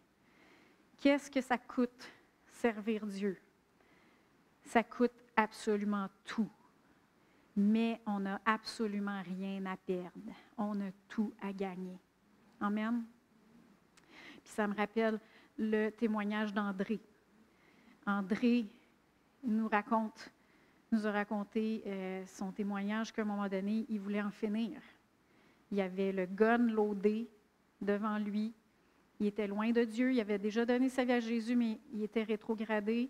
A: Qu'est-ce que ça coûte servir Dieu? Ça coûte absolument tout. Mais on n'a absolument rien à perdre. On a tout à gagner. Amen. Puis ça me rappelle le témoignage d'André. André nous a raconté son témoignage qu'à un moment donné, il voulait en finir. Il avait le gun loadé devant lui. Il était loin de Dieu. Il avait déjà donné sa vie à Jésus, mais il était rétrogradé.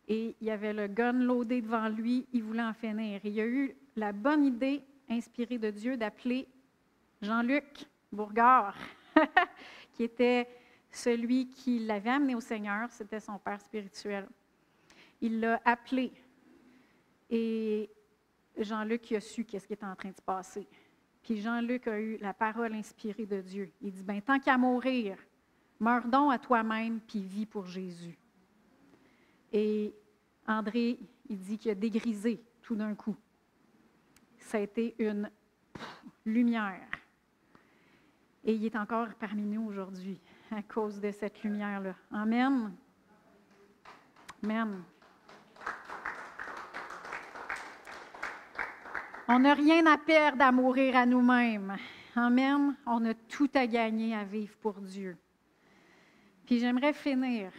A: Et il avait le gun loadé devant lui. Il voulait en finir. Et il a eu la bonne idée, inspirée de Dieu, d'appeler Jean-Luc Bourgard, qui était celui qui l'avait amené au Seigneur. C'était son père spirituel. Il l'a appelé. Et Jean-Luc a su qu'est-ce qui était en train de se passer. Puis Jean-Luc a eu la parole inspirée de Dieu. Il dit, « Bien, tant qu'à mourir, meurs donc à toi-même, puis vis pour Jésus. » Et André, il dit qu'il a dégrisé tout d'un coup. Ça a été une lumière. Et il est encore parmi nous aujourd'hui à cause de cette lumière-là. Amen. Amen. On n'a rien à perdre à mourir à nous-mêmes. Amen. On a tout à gagner à vivre pour Dieu. Puis j'aimerais finir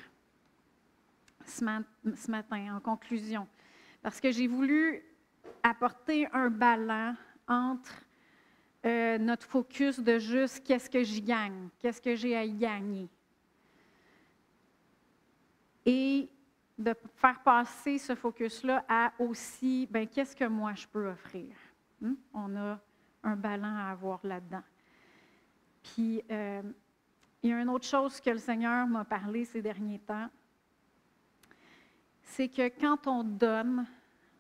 A: ce matin en conclusion, parce que j'ai voulu apporter un ballon entre notre focus de juste qu'est-ce que j'y gagne, qu'est-ce que j'ai à y gagner. Et de faire passer ce focus-là à aussi, bien, qu'est-ce que moi je peux offrir? On a un ballon à avoir là-dedans. Puis, il y a une autre chose que le Seigneur m'a parlé ces derniers temps, c'est que quand on donne,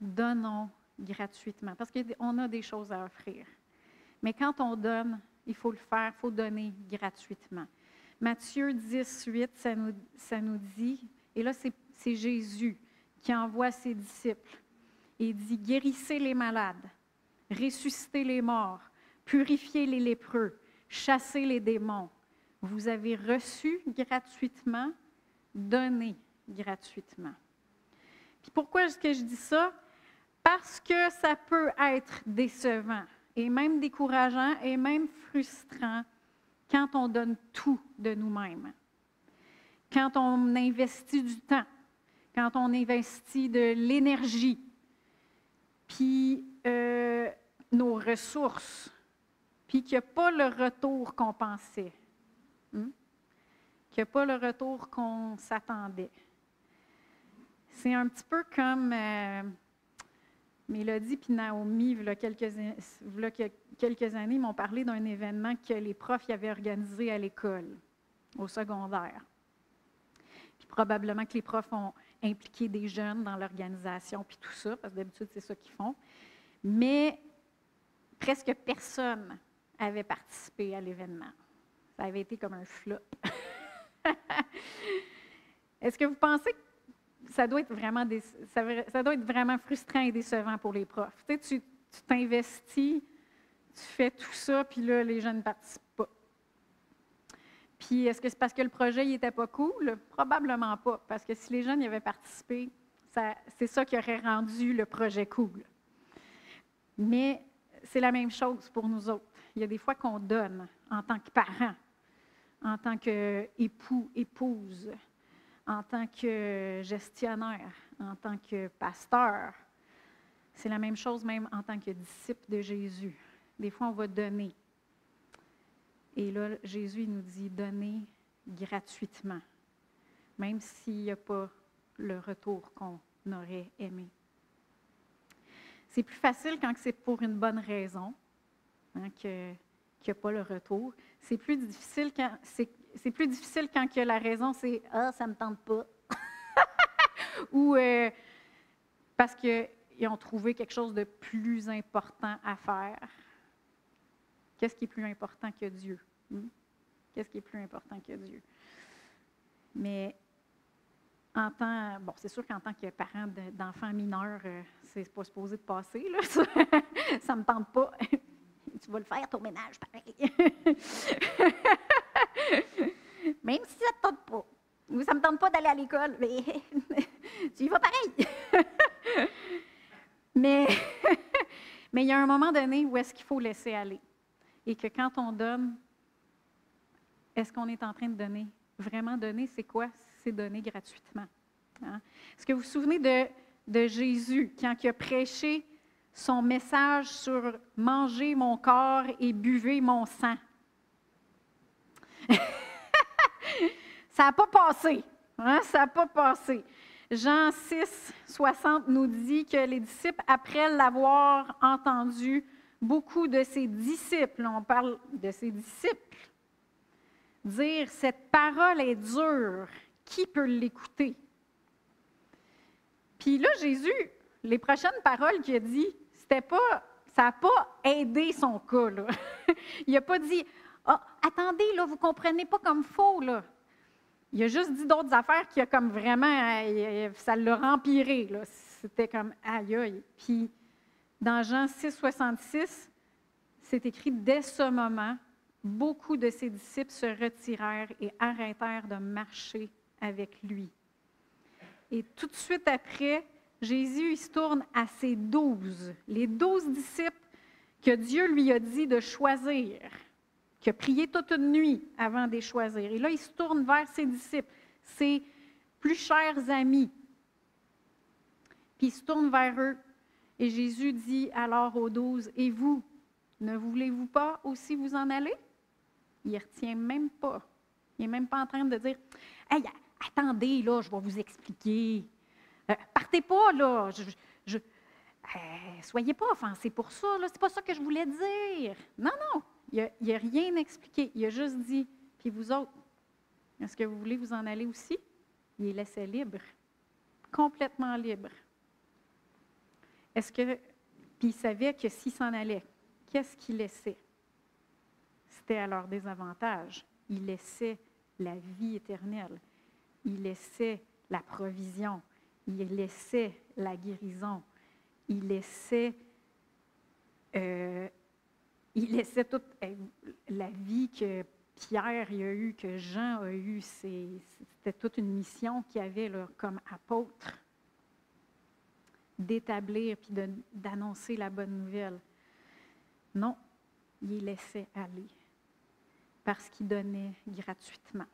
A: donnons gratuitement, parce qu'on a des choses à offrir. Mais quand on donne, il faut le faire, il faut donner gratuitement. Matthieu 10, 8, ça nous dit, et là c'est Jésus qui envoie ses disciples, et il dit, « Guérissez les malades, ressuscitez les morts, purifiez les lépreux, chassez les démons. Vous avez reçu gratuitement, donnez gratuitement. » Puis pourquoi est-ce que je dis ça? Parce que ça peut être décevant, et même décourageant, et même frustrant quand on donne tout de nous-mêmes. Quand on investit du temps, quand on investit de l'énergie, puis nos ressources, puis qu'il n'y a pas le retour qu'on pensait, qu'il n'y a pas le retour qu'on s'attendait. C'est un petit peu comme Mélodie et Naomi, il y a quelques années, m'ont parlé d'un événement que les profs y avaient organisé à l'école, au secondaire. Puis probablement que les profs ont impliqué des jeunes dans l'organisation, puis tout ça, parce que d'habitude, c'est ça qu'ils font. Mais presque personne avait participé à l'événement. Ça avait été comme un flop. Est-ce que vous pensez que ça doit être vraiment frustrant et décevant pour les profs? Tu sais, tu t'investis, tu fais tout ça, puis là, les jeunes ne participent pas. Puis, est-ce que c'est parce que le projet n'était pas cool? Probablement pas, parce que si les jeunes y avaient participé, C'est ça qui aurait rendu le projet cool. Mais c'est la même chose pour nous autres. Il y a des fois qu'on donne en tant que parents, en tant qu'époux, épouse, en tant que gestionnaire, en tant que pasteur. C'est la même chose même en tant que disciple de Jésus. Des fois, on va donner. Et là, Jésus nous dit, donnez gratuitement, même s'il n'y a pas le retour qu'on aurait aimé. C'est plus facile quand c'est pour une bonne raison, hein, qu'il n'y a pas le retour. C'est plus difficile quand que la raison, c'est « Ah, ça ne me tente pas » ou parce qu'ils ont trouvé quelque chose de plus important à faire. Qu'est-ce qui est plus important que Dieu? Qu'est-ce qui est plus important que Dieu? Mais c'est sûr qu'en tant que parent d'enfants mineurs, c'est pas supposé de passer, là. Ça ne me tente pas. Tu vas le faire, ton ménage, pareil. Même si ça ne te tente pas. Ou ça ne me tente pas d'aller à l'école, mais tu y vas pareil. Mais il y a un moment donné où est-ce qu'il faut laisser aller. Et que quand on donne, est-ce qu'on est en train de donner? Vraiment donner, c'est quoi? C'est donner gratuitement. Hein? Est-ce que vous vous souvenez de Jésus quand il a prêché son message sur « Mangez mon corps et buvez mon sang ». Ça n'a pas passé. Hein? Ça n'a pas passé. Jean 6, 60 nous dit que les disciples, après l'avoir entendu, beaucoup de ses disciples, on parle de ses disciples, dire « Cette parole est dure, qui peut l'écouter? » Puis là, Jésus, les prochaines paroles qu'il a dit, ça n'a pas aidé son cas. Là. Il n'a pas dit « Ah, attendez, là, vous ne comprenez pas comme faux. » là. Il a juste dit d'autres affaires qui a comme vraiment, ça l'a empiré. Là. C'était comme aïe aïe. Puis dans Jean 6, 66, c'est écrit « Dès ce moment, beaucoup de ses disciples se retirèrent et arrêtèrent de marcher avec lui. » Et tout de suite après, Jésus il se tourne à ses 12, les 12 disciples que Dieu lui a dit de choisir, qui a prié toute une nuit avant de les choisir. Et là, il se tourne vers ses disciples, ses plus chers amis. Puis il se tourne vers eux. Et Jésus dit alors aux 12, « Et vous, ne voulez-vous pas aussi vous en aller? » Il ne retient même pas. Il n'est même pas en train de dire, « Hey, attendez, là, je vais vous expliquer. Partez pas, là. Soyez pas offensés pour ça, là. C'est pas ça que je voulais dire. » Non, non. Il n'a rien expliqué. Il a juste dit, « Puis vous autres, est-ce que vous voulez vous en aller aussi? » Il les laissait libres, complètement libres. Puis il savait que s'ils s'en allaient, qu'est-ce qu'il laissait? C'était à leur désavantage. Il laissait la vie éternelle. Il laissait la provision. Il laissait la guérison. Il laissait toute la vie que Pierre a eue, que Jean a eue. C'était toute une mission qu'il avait là, comme apôtre, d'établir puis d'annoncer la bonne nouvelle. Non, il les laissait aller parce qu'il donnait gratuitement.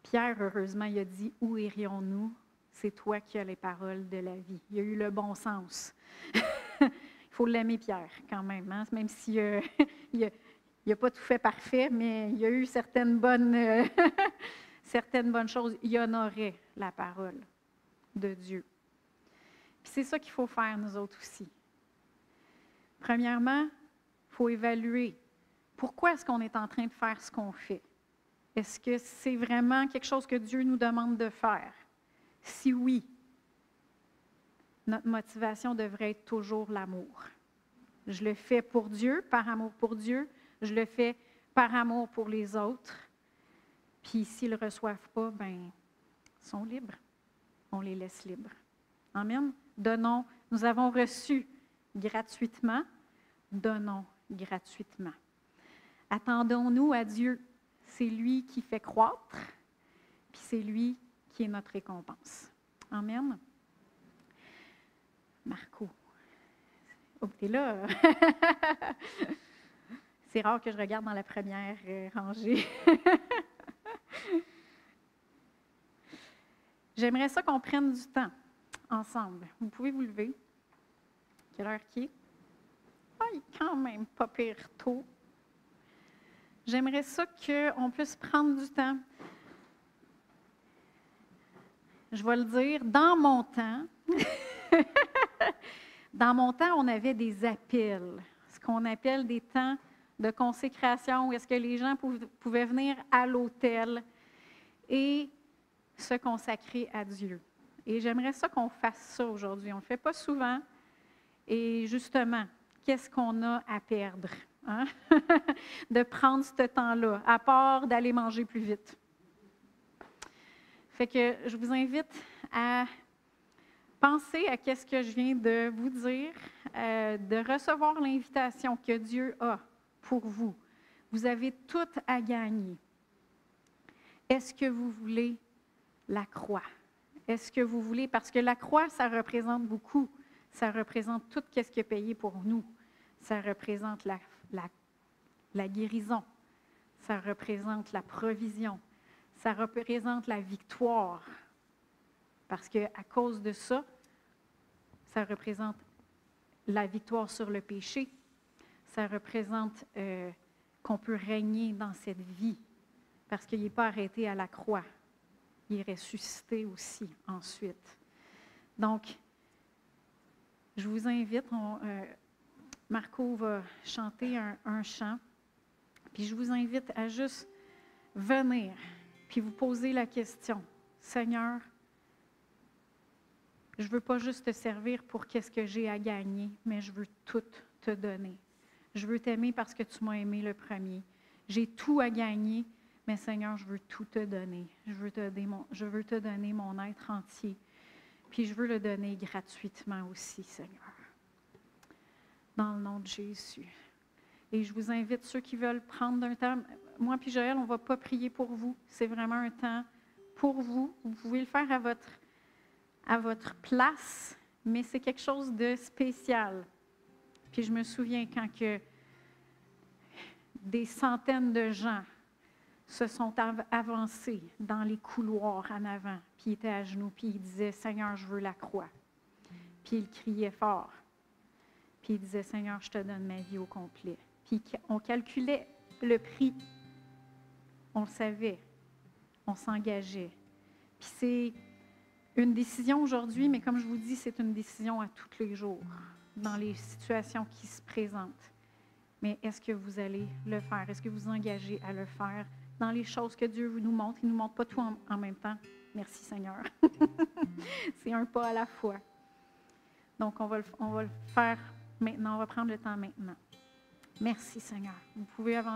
A: Pierre, heureusement, il a dit « Où irions-nous? C'est toi qui as les paroles de la vie. » Il a eu le bon sens. Il faut l'aimer, Pierre, quand même. Hein? Même s'il n'a pas tout fait parfait, mais il y a eu certaines bonnes choses. Il honorait la parole de Dieu. Puis c'est ça qu'il faut faire, nous autres aussi. Premièrement, il faut évaluer. Pourquoi est-ce qu'on est en train de faire ce qu'on fait? Est-ce que c'est vraiment quelque chose que Dieu nous demande de faire? Si oui, notre motivation devrait être toujours l'amour. Je le fais pour Dieu, par amour pour Dieu. Je le fais par amour pour les autres. Puis s'ils ne le reçoivent pas, ils sont libres. On les laisse libres. Amen. Donnons. Nous avons reçu gratuitement. Donnons gratuitement. Attendons-nous à Dieu. C'est lui qui fait croître, puis c'est lui qui est notre récompense. Amen. Marco. Oh, t'es là. C'est rare que je regarde dans la première rangée. J'aimerais ça qu'on prenne du temps ensemble. Vous pouvez vous lever. Quelle heure qu'il est? Ah, il est quand même pas pire tôt. J'aimerais ça qu'on puisse prendre du temps. Je vais le dire, dans mon temps, on avait des appels, ce qu'on appelle des temps de consécration, où est-ce que les gens pouvaient venir à l'autel et se consacrer à Dieu. Et j'aimerais ça qu'on fasse ça aujourd'hui. On ne le fait pas souvent. Et justement, qu'est-ce qu'on a à perdre? Hein? De prendre ce temps-là, à part d'aller manger plus vite. Fait que je vous invite à penser à ce que je viens de vous dire, de recevoir l'invitation que Dieu a pour vous. Vous avez tout à gagner. Est-ce que vous voulez la croix? Est-ce que vous voulez, parce que la croix, ça représente beaucoup. Ça représente tout ce qui est payé pour nous. Ça représente la guérison. Ça représente la provision. Ça représente la victoire. Parce qu'à cause de ça, ça représente la victoire sur le péché. Ça représente qu'on peut régner dans cette vie. Parce qu'il n'est pas arrêté à la croix. Il est ressuscité aussi ensuite. Donc, je vous invite, Marco va chanter un chant, puis je vous invite à juste venir, puis vous poser la question, Seigneur, je ne veux pas juste te servir pour qu'est-ce que j'ai à gagner, mais je veux tout te donner. Je veux t'aimer parce que tu m'as aimé le premier. J'ai tout à gagner, mais Seigneur, je veux tout te donner. Je veux te donner mon être entier. Puis je veux le donner gratuitement aussi, Seigneur. Dans le nom de Jésus. Et je vous invite, ceux qui veulent prendre un temps, moi puis Joël, on ne va pas prier pour vous. C'est vraiment un temps pour vous. Vous pouvez le faire à votre place, mais c'est quelque chose de spécial. Puis je me souviens quand que des centaines de gens se sont avancés dans les couloirs en avant, puis ils étaient à genoux, puis ils disaient « Seigneur, je veux la croix ». Puis ils criaient fort. Puis ils disaient « Seigneur, je te donne ma vie au complet ». Puis on calculait le prix. On le savait. On s'engageait. Puis c'est une décision aujourd'hui, mais comme je vous dis, c'est une décision à tous les jours, dans les situations qui se présentent. Mais est-ce que vous allez le faire? Est-ce que vous vous engagez à le faire dans les choses que Dieu nous montre? Il ne nous montre pas tout en même temps. Merci Seigneur. C'est un pas à la fois. Donc, on va le faire maintenant. On va prendre le temps maintenant. Merci Seigneur. Vous pouvez avancer.